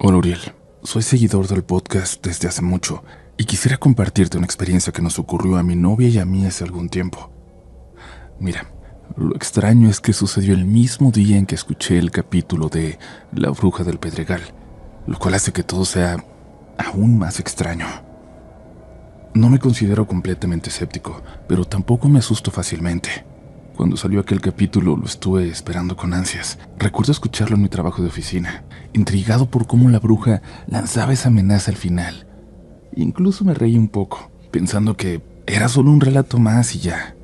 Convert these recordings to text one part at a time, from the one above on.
Hola Uriel, soy seguidor del podcast desde hace mucho y quisiera compartirte una experiencia que nos ocurrió a mi novia y a mí hace algún tiempo. Mira, lo extraño es que sucedió el mismo día en que escuché el capítulo de La Bruja del Pedregal, lo cual hace que todo sea aún más extraño. No me considero completamente escéptico, pero tampoco me asusto fácilmente. Cuando salió aquel capítulo lo estuve esperando con ansias. Recuerdo escucharlo en mi trabajo de oficina, intrigado por cómo la bruja lanzaba esa amenaza al final. Incluso me reí un poco, pensando que era solo un relato más y ya.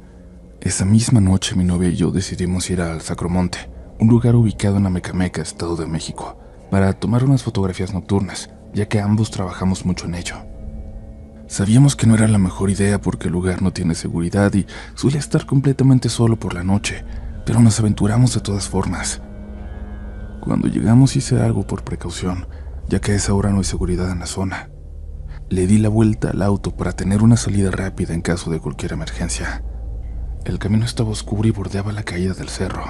Esa misma noche mi novia y yo decidimos ir al Sacromonte, un lugar ubicado en Amecameca, Estado de México, para tomar unas fotografías nocturnas, ya que ambos trabajamos mucho en ello. Sabíamos que no era la mejor idea porque el lugar no tiene seguridad y suele estar completamente solo por la noche, pero nos aventuramos de todas formas. Cuando llegamos hice algo por precaución, ya que a esa hora no hay seguridad en la zona. Le di la vuelta al auto para tener una salida rápida en caso de cualquier emergencia. El camino estaba oscuro y bordeaba la caída del cerro.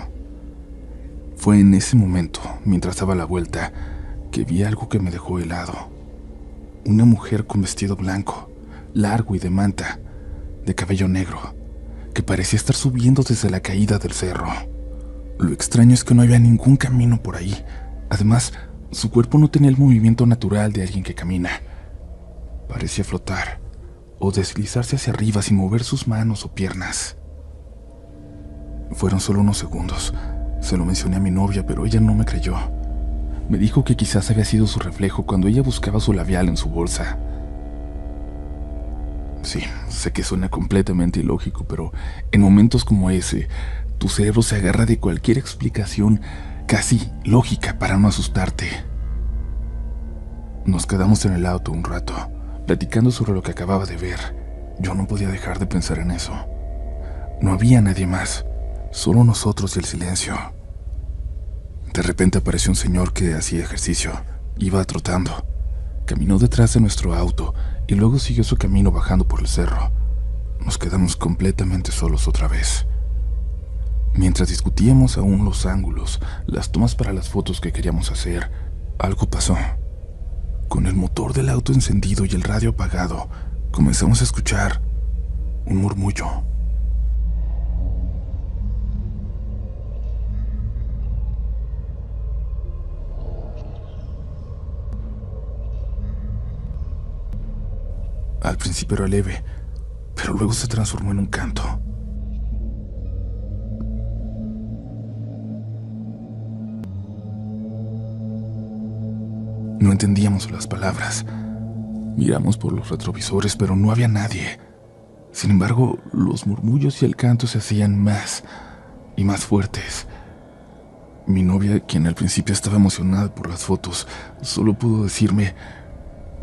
Fue en ese momento, mientras daba la vuelta, que vi algo que me dejó helado. Una mujer con vestido blanco, largo y de manta, de cabello negro, que parecía estar subiendo desde la caída del cerro. Lo extraño es que no había ningún camino por ahí. Además, su cuerpo no tenía el movimiento natural de alguien que camina. Parecía flotar o deslizarse hacia arriba sin mover sus manos o piernas. Fueron solo unos segundos. Se lo mencioné a mi novia, pero ella no me creyó. Me dijo que quizás había sido su reflejo cuando ella buscaba su labial en su bolsa. Sí, sé que suena completamente ilógico, pero en momentos como ese, tu cerebro se agarra de cualquier explicación casi lógica para no asustarte. Nos quedamos en el auto un rato, platicando sobre lo que acababa de ver. Yo no podía dejar de pensar en eso. No había nadie más, solo nosotros y el silencio. De repente apareció un señor que hacía ejercicio. Iba trotando. Caminó detrás de nuestro auto y luego siguió su camino bajando por el cerro. Nos quedamos completamente solos otra vez. Mientras discutíamos aún los ángulos, las tomas para las fotos que queríamos hacer, algo pasó. Con el motor del auto encendido y el radio apagado, comenzamos a escuchar un murmullo. Al principio era leve, pero luego se transformó en un canto. No entendíamos las palabras. Miramos por los retrovisores, pero no había nadie. Sin embargo, los murmullos y el canto se hacían más y más fuertes. Mi novia, quien al principio estaba emocionada por las fotos, solo pudo decirme: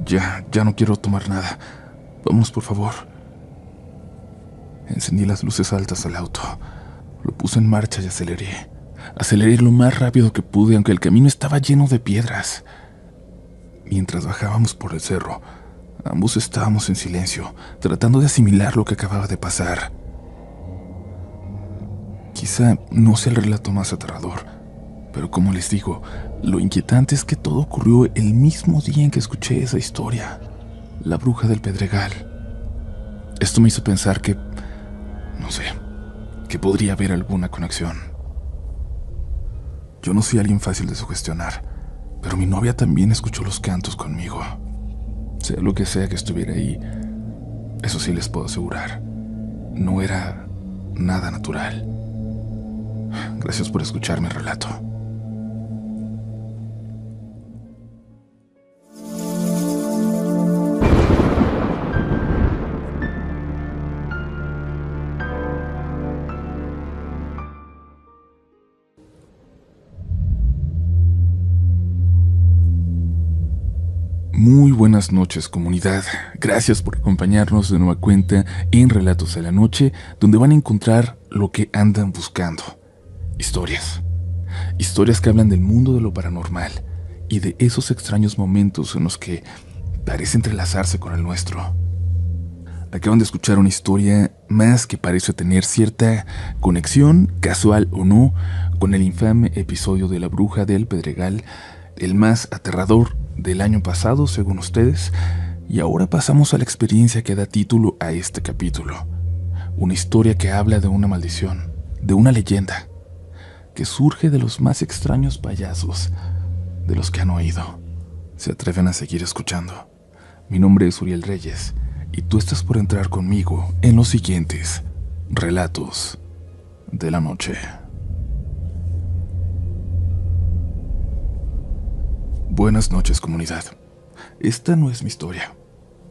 ya no quiero tomar nada. Vamos, por favor. Encendí las luces altas del auto. Lo puse en marcha y aceleré. Aceleré lo más rápido que pude, aunque el camino estaba lleno de piedras. Mientras bajábamos por el cerro, ambos estábamos en silencio, tratando de asimilar lo que acababa de pasar. Quizá no sea el relato más aterrador, pero como les digo, lo inquietante es que todo ocurrió el mismo día en que escuché esa historia. La Bruja del Pedregal. Esto me hizo pensar que, no sé, que podría haber alguna conexión. Yo no soy alguien fácil de sugestionar, pero mi novia también escuchó los cantos conmigo. Sea lo que sea que estuviera ahí, eso sí les puedo asegurar, no era nada natural. Gracias por escuchar mi relato. Muy buenas noches, comunidad. Gracias por acompañarnos de nueva cuenta en Relatos de la Noche, donde van a encontrar lo que andan buscando. Historias. Historias que hablan del mundo de lo paranormal y de esos extraños momentos en los que parece entrelazarse con el nuestro. Acaban de escuchar una historia más que parece tener cierta conexión, casual o no, con el infame episodio de La Bruja del Pedregal, el más aterrador del año pasado, según ustedes, y ahora pasamos a la experiencia que da título a este capítulo. Una historia que habla de una maldición, de una leyenda, que surge de los más extraños payasos de los que han oído. ¿Se atreven a seguir escuchando? Mi nombre es Uriel Reyes, y tú estás por entrar conmigo en los siguientes relatos de la noche. Buenas noches, comunidad. Esta no es mi historia.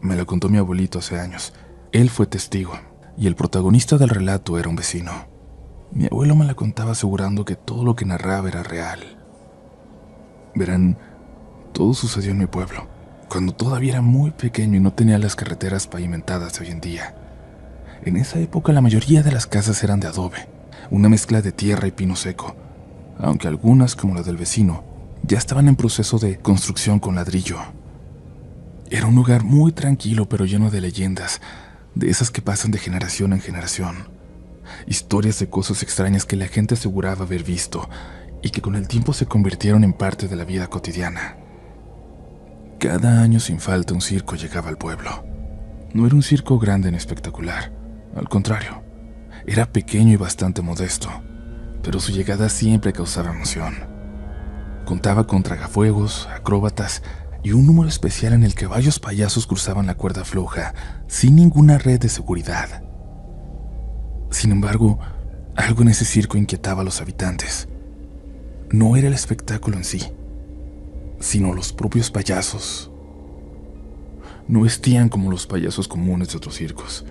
Me la contó mi abuelito hace años. Él fue testigo, y el protagonista del relato era un vecino. Mi abuelo me la contaba asegurando que todo lo que narraba era real. Verán, todo sucedió en mi pueblo, cuando todavía era muy pequeño y no tenía las carreteras pavimentadas de hoy en día. En esa época la mayoría de las casas eran de adobe, una mezcla de tierra y pino seco, aunque algunas, como la del vecino, ya estaban en proceso de construcción con ladrillo. Era un lugar muy tranquilo pero lleno de leyendas, de esas que pasan de generación en generación. Historias de cosas extrañas que la gente aseguraba haber visto y que con el tiempo se convirtieron en parte de la vida cotidiana. Cada año sin falta un circo llegaba al pueblo. No era un circo grande ni espectacular, al contrario, era pequeño y bastante modesto, pero su llegada siempre causaba emoción. Contaba con tragafuegos, acróbatas y un número especial en el que varios payasos cruzaban la cuerda floja sin ninguna red de seguridad. Sin embargo, algo en ese circo inquietaba a los habitantes. No era el espectáculo en sí, sino los propios payasos. No vestían como los payasos comunes de otros circos.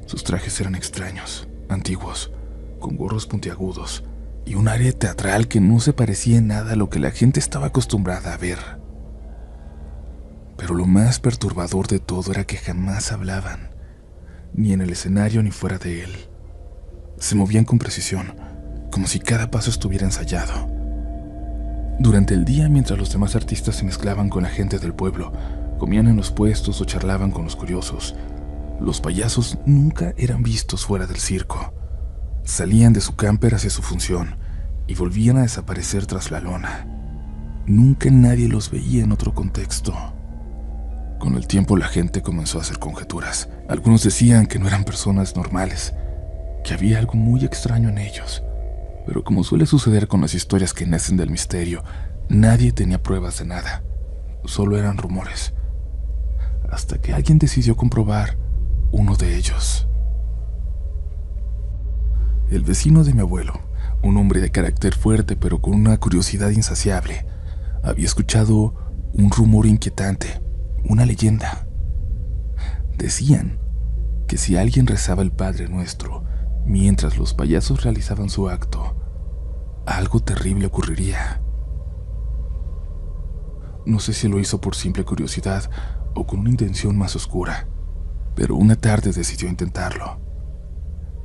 Sus trajes eran extraños, antiguos, con gorros puntiagudos y un aire teatral que no se parecía en nada a lo que la gente estaba acostumbrada a ver. Pero lo más perturbador de todo era que jamás hablaban, ni en el escenario ni fuera de él. Se movían con precisión, como si cada paso estuviera ensayado. Durante el día, mientras los demás artistas se mezclaban con la gente del pueblo, comían en los puestos o charlaban con los curiosos, los payasos nunca eran vistos fuera del circo. Salían de su camper hacia su función y volvían a desaparecer tras la lona. Nunca nadie los veía en otro contexto. Con el tiempo la gente comenzó a hacer conjeturas. Algunos decían que no eran personas normales, que había algo muy extraño en ellos. Pero como suele suceder con las historias que nacen del misterio, nadie tenía pruebas de nada. Solo eran rumores. Hasta que alguien decidió comprobar uno de ellos. El vecino de mi abuelo, un hombre de carácter fuerte pero con una curiosidad insaciable, había escuchado un rumor inquietante, una leyenda. Decían que si alguien rezaba el Padre Nuestro mientras los payasos realizaban su acto, algo terrible ocurriría. No sé si lo hizo por simple curiosidad o con una intención más oscura, pero una tarde decidió intentarlo.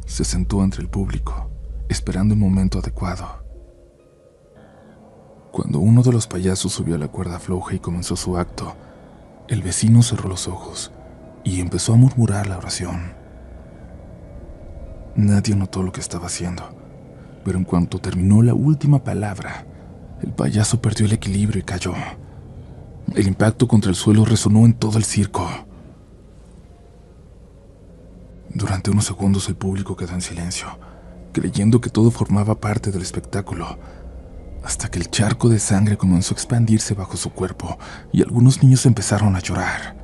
Se sentó entre el público, esperando el momento adecuado. Cuando uno de los payasos subió a la cuerda floja y comenzó su acto, el vecino cerró los ojos y empezó a murmurar la oración. Nadie notó lo que estaba haciendo, pero en cuanto terminó la última palabra, el payaso perdió el equilibrio y cayó. El impacto contra el suelo resonó en todo el circo. Durante unos segundos el público quedó en silencio, creyendo que todo formaba parte del espectáculo, hasta que el charco de sangre comenzó a expandirse bajo su cuerpo y algunos niños empezaron a llorar.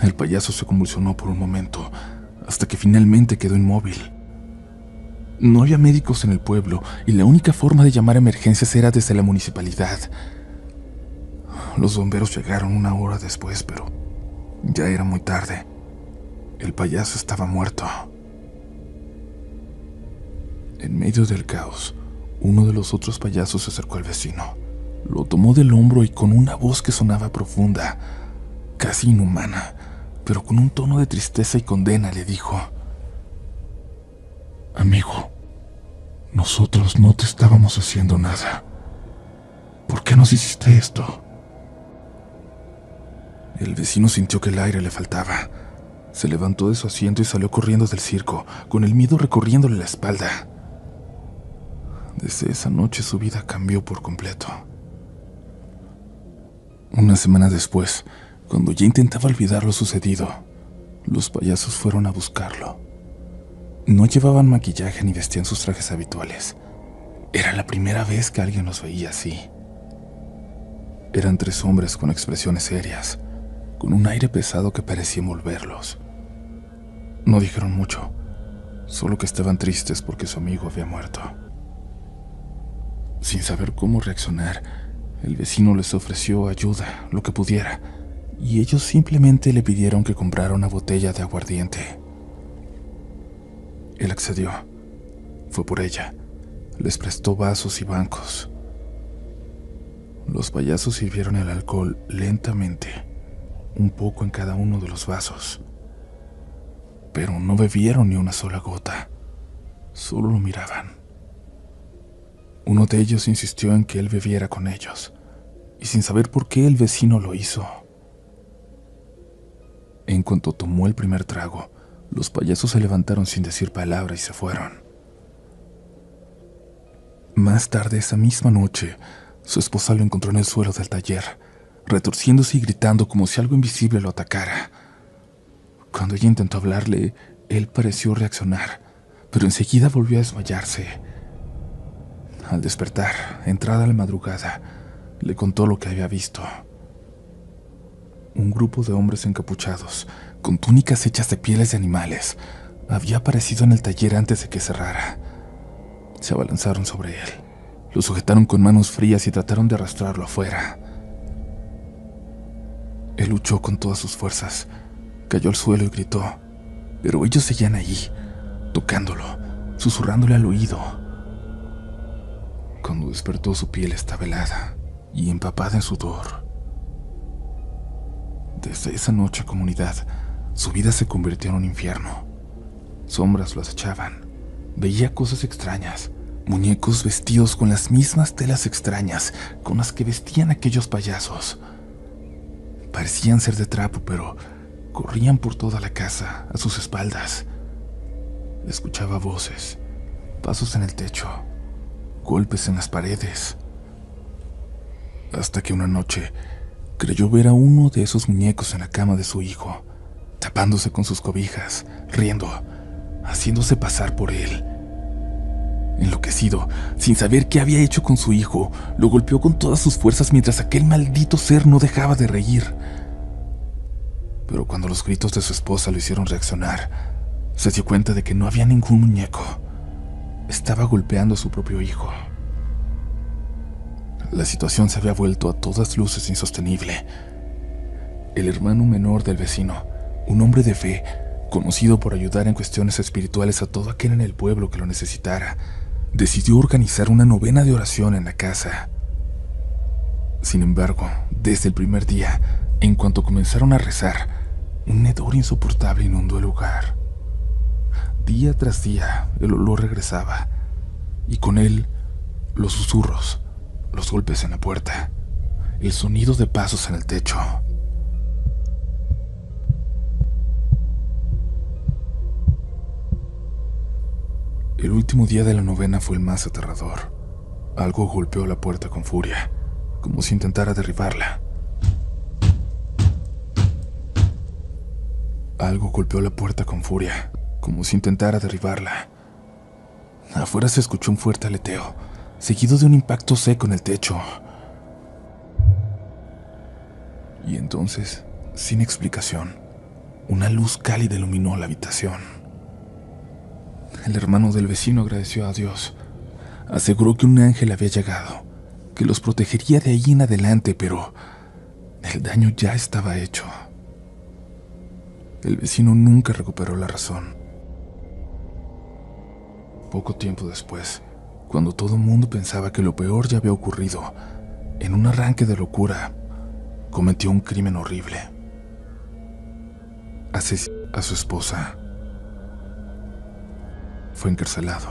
El payaso se convulsionó por un momento, hasta que finalmente quedó inmóvil. No había médicos en el pueblo y la única forma de llamar a emergencias era desde la municipalidad. Los bomberos llegaron una hora después, pero ya era muy tarde. El payaso estaba muerto. En medio del caos, uno de los otros payasos se acercó al vecino. Lo tomó del hombro y con una voz que sonaba profunda, casi inhumana, pero con un tono de tristeza y condena, le dijo: «Amigo, nosotros no te estábamos haciendo nada. ¿Por qué nos hiciste esto?» El vecino sintió que el aire le faltaba. Se levantó de su asiento y salió corriendo del circo, con el miedo recorriéndole la espalda. Desde esa noche su vida cambió por completo. Una semana después, cuando ya intentaba olvidar lo sucedido, los payasos fueron a buscarlo. No llevaban maquillaje ni vestían sus trajes habituales. Era la primera vez que alguien los veía así. Eran 3 hombres con expresiones serias, con un aire pesado que parecía envolverlos. No dijeron mucho, solo que estaban tristes porque su amigo había muerto. Sin saber cómo reaccionar, el vecino les ofreció ayuda, lo que pudiera, y ellos simplemente le pidieron que comprara una botella de aguardiente. Él accedió. Fue por ella. Les prestó vasos y bancos. Los payasos sirvieron el alcohol lentamente, un poco en cada uno de los vasos. Pero no bebieron ni una sola gota, solo lo miraban. Uno de ellos insistió en que él bebiera con ellos, y sin saber por qué el vecino lo hizo. En cuanto tomó el primer trago, los payasos se levantaron sin decir palabra y se fueron. Más tarde esa misma noche, su esposa lo encontró en el suelo del taller, retorciéndose y gritando como si algo invisible lo atacara. Cuando ella intentó hablarle, él pareció reaccionar, pero enseguida volvió a desmayarse. Al despertar, entrada la madrugada, le contó lo que había visto. Un grupo de hombres encapuchados, con túnicas hechas de pieles de animales, había aparecido en el taller antes de que cerrara. Se abalanzaron sobre él, lo sujetaron con manos frías y trataron de arrastrarlo afuera. Él luchó con todas sus fuerzas, cayó al suelo y gritó, pero ellos seguían allí, tocándolo, susurrándole al oído. Cuando despertó, su piel estaba helada y empapada en sudor. Desde esa noche, comunidad, su vida se convirtió en un infierno. Sombras lo acechaban. Veía cosas extrañas, muñecos vestidos con las mismas telas extrañas con las que vestían aquellos payasos. Parecían ser de trapo, pero corrían por toda la casa, a sus espaldas. Escuchaba voces, pasos en el techo, golpes en las paredes. Hasta que una noche creyó ver a uno de esos muñecos en la cama de su hijo, tapándose con sus cobijas, riendo, haciéndose pasar por él. Enloquecido, sin saber qué había hecho con su hijo, lo golpeó con todas sus fuerzas mientras aquel maldito ser no dejaba de reír. Pero cuando los gritos de su esposa lo hicieron reaccionar, se dio cuenta de que no había ningún muñeco. Estaba golpeando a su propio hijo. La situación se había vuelto a todas luces insostenible. El hermano menor del vecino, un hombre de fe, conocido por ayudar en cuestiones espirituales a todo aquel en el pueblo que lo necesitara, decidió organizar una novena de oración en la casa. Sin embargo, desde el primer día, en cuanto comenzaron a rezar, un hedor insoportable inundó el lugar. Día tras día, el olor regresaba, y con él, los susurros, los golpes en la puerta, el sonido de pasos en el techo. El último día de la novena fue el más aterrador. Algo golpeó la puerta con furia, como si intentara derribarla. Algo golpeó la puerta con furia, como si intentara derribarla. Afuera se escuchó un fuerte aleteo, seguido de un impacto seco en el techo. Y entonces, sin explicación, una luz cálida iluminó la habitación. El hermano del vecino agradeció a Dios. Aseguró que un ángel había llegado, que los protegería de ahí en adelante, pero el daño ya estaba hecho. El vecino nunca recuperó la razón. Poco tiempo después, cuando todo el mundo pensaba que lo peor ya había ocurrido, en un arranque de locura, cometió un crimen horrible. Asesinó a su esposa. Fue encarcelado.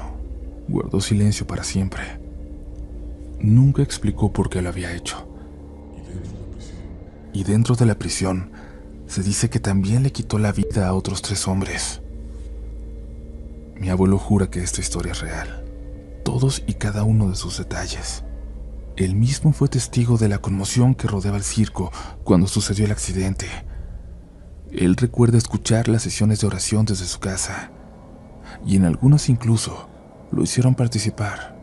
Guardó silencio para siempre. Nunca explicó por qué lo había hecho. Y dentro de la prisión, se dice que también le quitó la vida a otros 3 hombres. Mi abuelo jura que esta historia es real, todos y cada uno de sus detalles. Él mismo fue testigo de la conmoción que rodeaba el circo cuando sucedió el accidente. Él recuerda escuchar las sesiones de oración desde su casa, y en algunas incluso lo hicieron participar.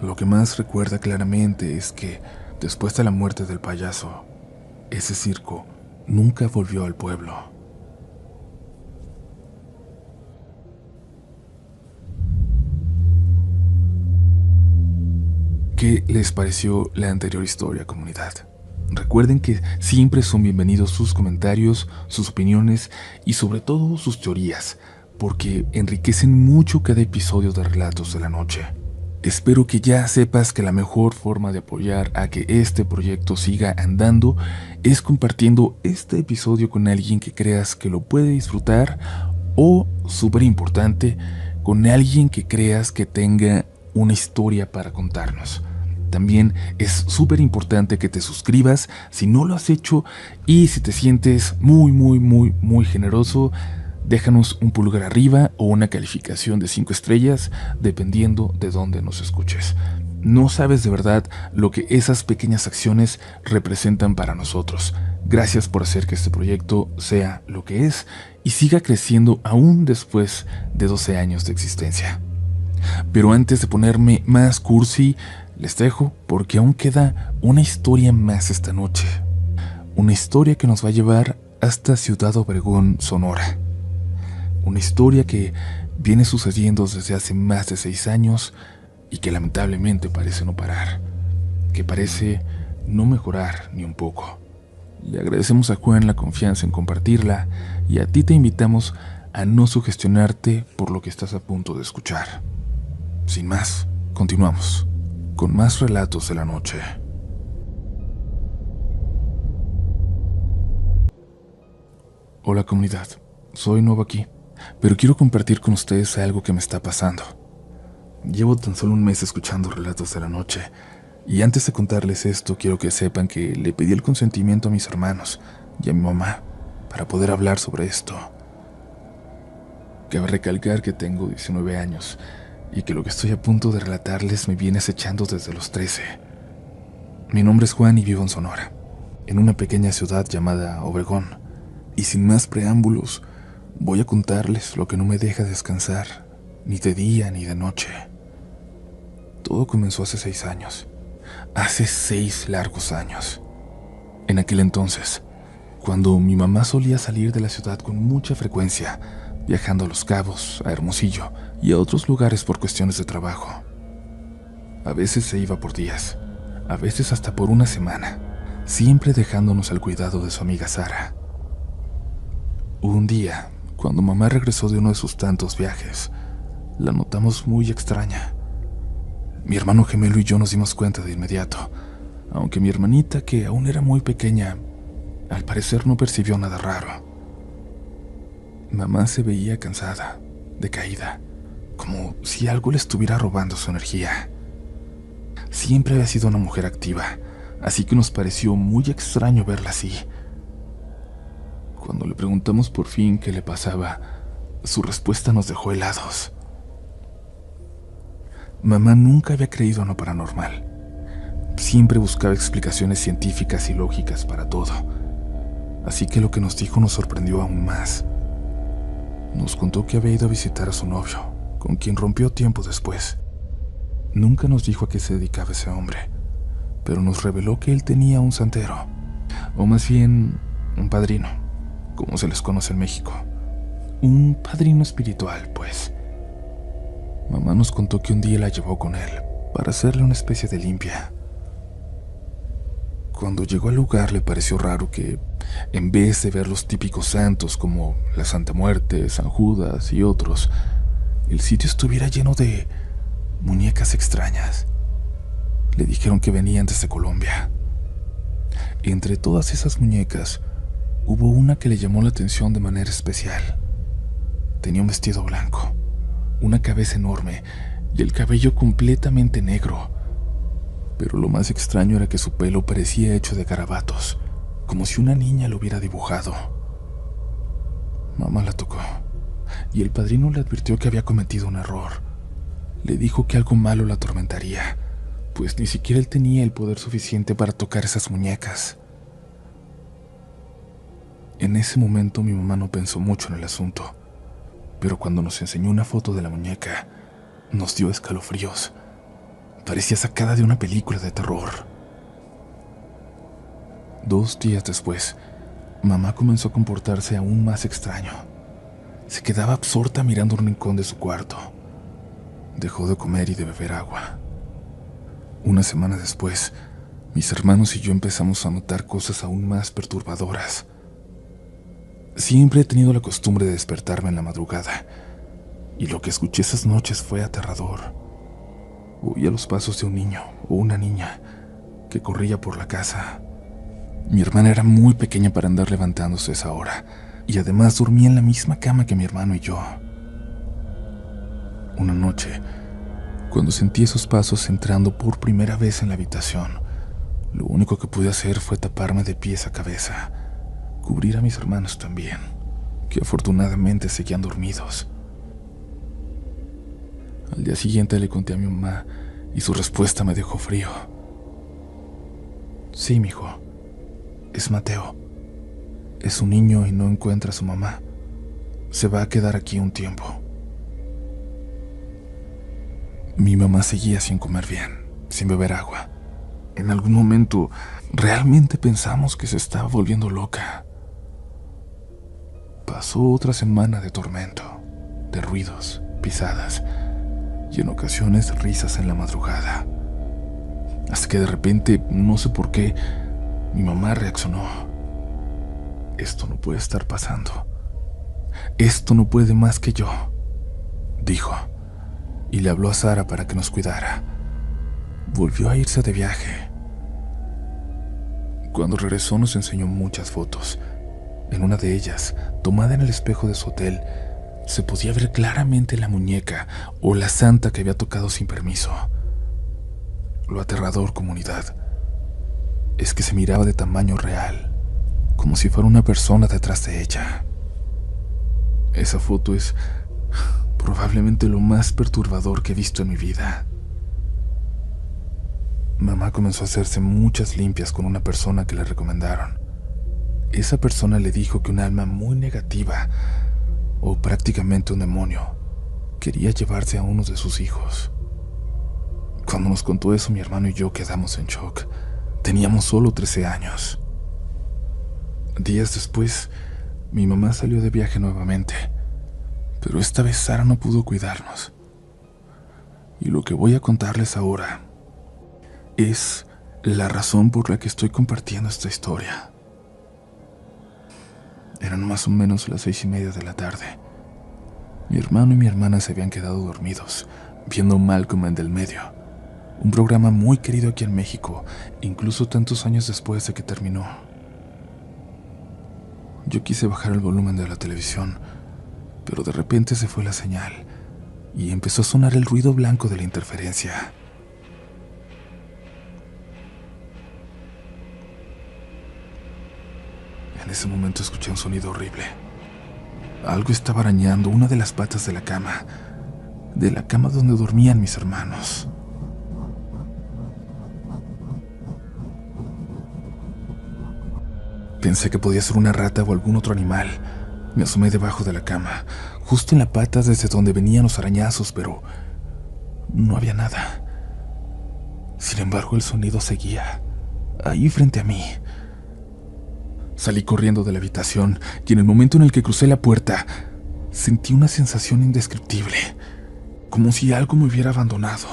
Lo que más recuerda claramente es que, después de la muerte del payaso, ese circo nunca volvió al pueblo. ¿Qué les pareció la anterior historia, comunidad? Recuerden que siempre son bienvenidos sus comentarios, sus opiniones y sobre todo sus teorías, porque enriquecen mucho cada episodio de Relatos de la Noche. Espero que ya sepas que la mejor forma de apoyar a que este proyecto siga andando es compartiendo este episodio con alguien que creas que lo puede disfrutar o, súper importante, con alguien que creas que tenga una historia para contarnos. También es súper importante que te suscribas si no lo has hecho, y si te sientes muy generoso, déjanos un pulgar arriba o una calificación de 5 estrellas, dependiendo de dónde nos escuches. No sabes de verdad lo que esas pequeñas acciones representan para nosotros. Gracias por hacer que este proyecto sea lo que es y siga creciendo aún después de 12 años de existencia. Pero antes de ponerme más cursi, les dejo porque aún queda una historia más esta noche. Una historia que nos va a llevar hasta Ciudad Obregón, Sonora. Una historia que viene sucediendo desde hace más de 6 años y que lamentablemente parece no parar, que parece no mejorar ni un poco. Le agradecemos a Juan la confianza en compartirla, y a ti te invitamos a no sugestionarte por lo que estás a punto de escuchar. Sin más, continuamos con más relatos de la noche. Hola comunidad, soy nuevo aquí, pero quiero compartir con ustedes algo que me está pasando. Llevo tan solo un mes escuchando Relatos de la Noche, y antes de contarles esto quiero que sepan que le pedí el consentimiento a mis hermanos y a mi mamá para poder hablar sobre esto. Cabe recalcar que tengo 19 años y que lo que estoy a punto de relatarles me viene acechando desde los 13. Mi nombre es Juan y vivo en Sonora, en una pequeña ciudad llamada Obregón, y sin más preámbulos, voy a contarles lo que no me deja descansar, ni de día ni de noche. Todo comenzó hace 6 años, hace 6 largos años. En aquel entonces, cuando mi mamá solía salir de la ciudad con mucha frecuencia, viajando a Los Cabos, a Hermosillo y a otros lugares por cuestiones de trabajo. A veces se iba por días, a veces hasta por una semana, siempre dejándonos al cuidado de su amiga Sara. Un día, cuando mamá regresó de uno de sus tantos viajes, la notamos muy extraña. Mi hermano gemelo y yo nos dimos cuenta de inmediato, aunque mi hermanita, que aún era muy pequeña, al parecer no percibió nada raro. Mamá se veía cansada, decaída, como si algo le estuviera robando su energía. Siempre había sido una mujer activa, así que nos pareció muy extraño verla así. Cuando le preguntamos por fin qué le pasaba, su respuesta nos dejó helados. Mamá nunca había creído en lo paranormal. Siempre buscaba explicaciones científicas y lógicas para todo. Así que lo que nos dijo nos sorprendió aún más. Nos contó que había ido a visitar a su novio, con quien rompió tiempo después. Nunca nos dijo a qué se dedicaba ese hombre, pero nos reveló que él tenía un santero, o más bien un padrino, como se les conoce en México. Un padrino espiritual, pues. Mamá nos contó que un día la llevó con él para hacerle una especie de limpia. Cuando llegó al lugar le pareció raro que, en vez de ver los típicos santos como la Santa Muerte, San Judas y otros, el sitio estuviera lleno de muñecas extrañas. Le dijeron que venían desde Colombia. Entre todas esas muñecas, hubo una que le llamó la atención de manera especial. Tenía un vestido blanco, una cabeza enorme y el cabello completamente negro. Pero lo más extraño era que su pelo parecía hecho de garabatos, como si una niña lo hubiera dibujado. Mamá la tocó, y el padrino le advirtió que había cometido un error. Le dijo que algo malo la atormentaría, pues ni siquiera él tenía el poder suficiente para tocar esas muñecas. En ese momento mi mamá no pensó mucho en el asunto, pero cuando nos enseñó una foto de la muñeca, nos dio escalofríos. Parecía sacada de una película de terror. 2 días después, mamá comenzó a comportarse aún más extraño. Se quedaba absorta mirando un rincón de su cuarto. Dejó de comer y de beber agua. Una semana después, mis hermanos y yo empezamos a notar cosas aún más perturbadoras. Siempre he tenido la costumbre de despertarme en la madrugada, y lo que escuché esas noches fue aterrador. Oía los pasos de un niño o una niña que corría por la casa. Mi hermana era muy pequeña para andar levantándose a esa hora, y además dormía en la misma cama que mi hermano y yo. Una noche, cuando sentí esos pasos entrando por primera vez en la habitación, lo único que pude hacer fue taparme de pies a cabeza, cubrir a mis hermanos también, que afortunadamente seguían dormidos. Al día siguiente le conté a mi mamá y su respuesta me dejó frío. Sí, mijo, es Mateo. Es un niño y no encuentra a su mamá. Se va a quedar aquí un tiempo. Mi mamá seguía sin comer bien, sin beber agua. En algún momento realmente pensamos que se estaba volviendo loca. Pasó otra semana de tormento, de ruidos, pisadas y en ocasiones risas en la madrugada. Hasta que de repente, no sé por qué, mi mamá reaccionó. Esto no puede estar pasando. Esto no puede más que yo, dijo, y le habló a Sara para que nos cuidara. Volvió a irse de viaje. Cuando regresó nos enseñó muchas fotos. En una de ellas, tomada en el espejo de su hotel, se podía ver claramente la muñeca o la santa que había tocado sin permiso. Lo aterrador, comunidad, es que se miraba de tamaño real, como si fuera una persona detrás de ella. Esa foto es probablemente lo más perturbador que he visto en mi vida. Mamá comenzó a hacerse muchas limpias con una persona que le recomendaron. Esa persona le dijo que un alma muy negativa, o prácticamente un demonio, quería llevarse a uno de sus hijos. Cuando nos contó eso, mi hermano y yo quedamos en shock. Teníamos solo 13 años. Días después, mi mamá salió de viaje nuevamente, pero esta vez Sara no pudo cuidarnos. Y lo que voy a contarles ahora es la razón por la que estoy compartiendo esta historia. Eran más o menos las 6:30 de la tarde. Mi hermano y mi hermana se habían quedado dormidos, viendo Malcolm en del medio, un programa muy querido aquí en México, incluso tantos años después de que terminó. Yo quise bajar el volumen de la televisión, pero de repente se fue la señal y empezó a sonar el ruido blanco de la interferencia. En ese momento escuché un sonido horrible. Algo estaba arañando una de las patas de la cama donde dormían mis hermanos. Pensé que podía ser una rata o algún otro animal. Me asomé debajo de la cama, justo en la pata desde donde venían los arañazos, pero no había nada. Sin embargo, el sonido seguía, ahí frente a mí. Salí corriendo de la habitación y en el momento en el que crucé la puerta, sentí una sensación indescriptible, como si algo me hubiera abandonado.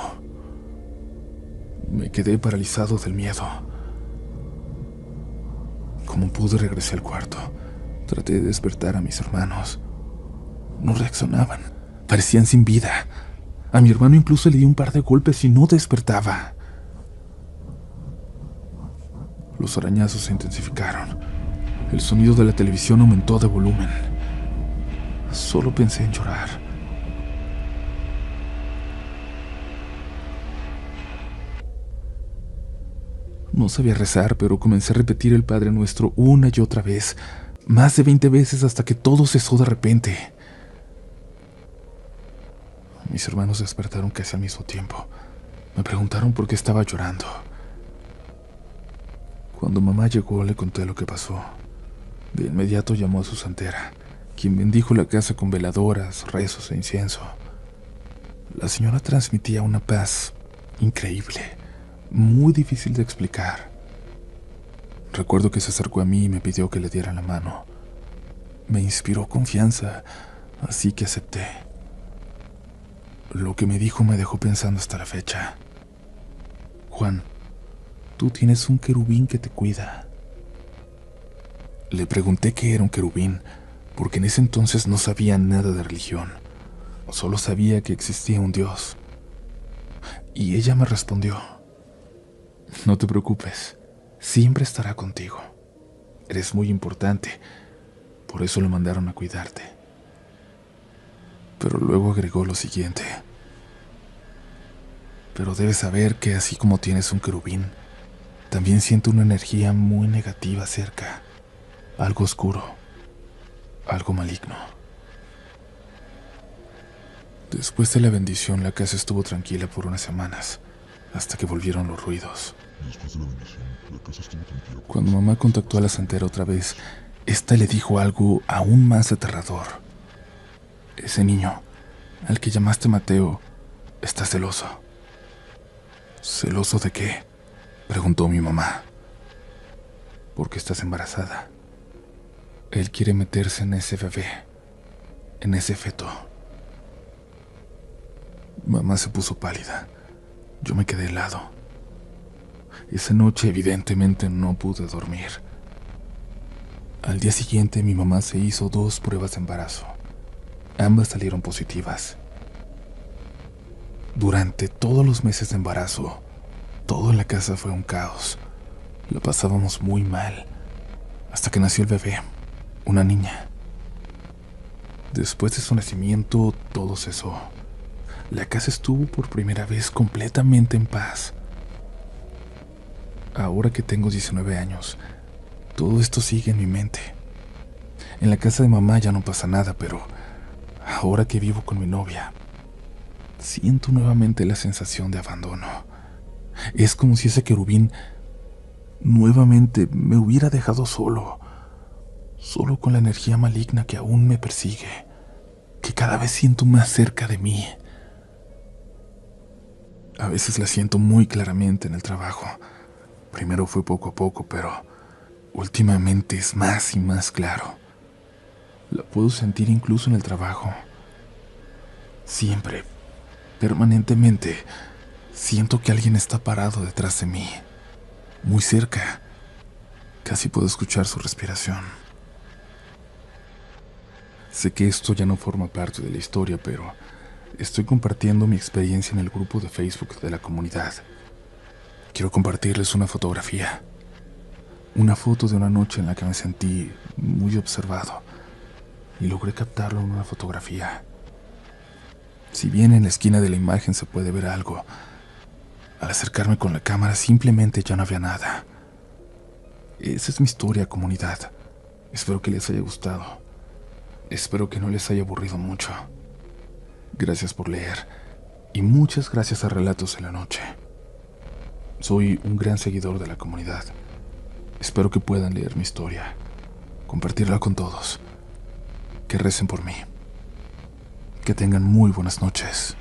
Me quedé paralizado del miedo. Como pude, regresé al cuarto. Traté de despertar a mis hermanos. No reaccionaban, parecían sin vida. A mi hermano incluso le di un par de golpes y no despertaba. Los arañazos se intensificaron. El sonido de la televisión aumentó de volumen. Solo pensé en llorar. No sabía rezar, pero comencé a repetir el Padre Nuestro una y otra vez, más de 20 veces hasta que todo cesó de repente. Mis hermanos despertaron casi al mismo tiempo. Me preguntaron por qué estaba llorando. Cuando mamá llegó, le conté lo que pasó. De inmediato llamó a su santera, quien bendijo la casa con veladoras, rezos e incienso. La señora transmitía una paz increíble, muy difícil de explicar. Recuerdo que se acercó a mí y me pidió que le diera la mano. Me inspiró confianza, así que acepté. Lo que me dijo me dejó pensando hasta la fecha. Juan, tú tienes un querubín que te cuida. Le pregunté qué era un querubín, porque en ese entonces no sabía nada de religión. Solo sabía que existía un Dios. Y ella me respondió: no te preocupes, siempre estará contigo. Eres muy importante, por eso lo mandaron a cuidarte. Pero luego agregó lo siguiente: pero debes saber que así como tienes un querubín, también siento una energía muy negativa cerca, algo oscuro, algo maligno. Después de la bendición, la casa estuvo tranquila por unas semanas, hasta que volvieron los ruidos. Cuando mamá contactó a la santera otra vez, esta le dijo algo aún más aterrador. Ese niño, al que llamaste Mateo, está celoso. ¿Celoso de qué?, preguntó mi mamá. Porque estás embarazada. Él quiere meterse en ese bebé, en ese feto. Mamá se puso pálida. Yo me quedé helado. Esa noche evidentemente no pude dormir. Al día siguiente mi mamá se hizo 2 pruebas de embarazo. Ambas salieron positivas. Durante todos los meses de embarazo, todo en la casa fue un caos. La pasábamos muy mal, hasta que nació el bebé, una niña. Después de su nacimiento, todo cesó. La casa estuvo por primera vez completamente en paz. Ahora que tengo 19 años, todo esto sigue en mi mente. En la casa de mamá ya no pasa nada, pero ahora que vivo con mi novia, siento nuevamente la sensación de abandono. Es como si ese querubín nuevamente me hubiera dejado solo con la energía maligna que aún me persigue, que cada vez siento más cerca de mí. A veces la siento muy claramente en el trabajo. Primero fue poco a poco, pero últimamente es más y más claro. La puedo sentir incluso en el trabajo. Siempre, permanentemente, siento que alguien está parado detrás de mí, muy cerca. Casi puedo escuchar su respiración. Sé que esto ya no forma parte de la historia, pero estoy compartiendo mi experiencia en el grupo de Facebook de la comunidad. Quiero compartirles una fotografía. Una foto de una noche en la que me sentí muy observado y logré captarlo en una fotografía. Si bien en la esquina de la imagen se puede ver algo, al acercarme con la cámara simplemente ya no había nada. Esa es mi historia, comunidad. Espero que les haya gustado. Espero que no les haya aburrido mucho. Gracias por leer y muchas gracias a Relatos en la Noche. Soy un gran seguidor de la comunidad. Espero que puedan leer mi historia, compartirla con todos, que recen por mí. Que tengan muy buenas noches.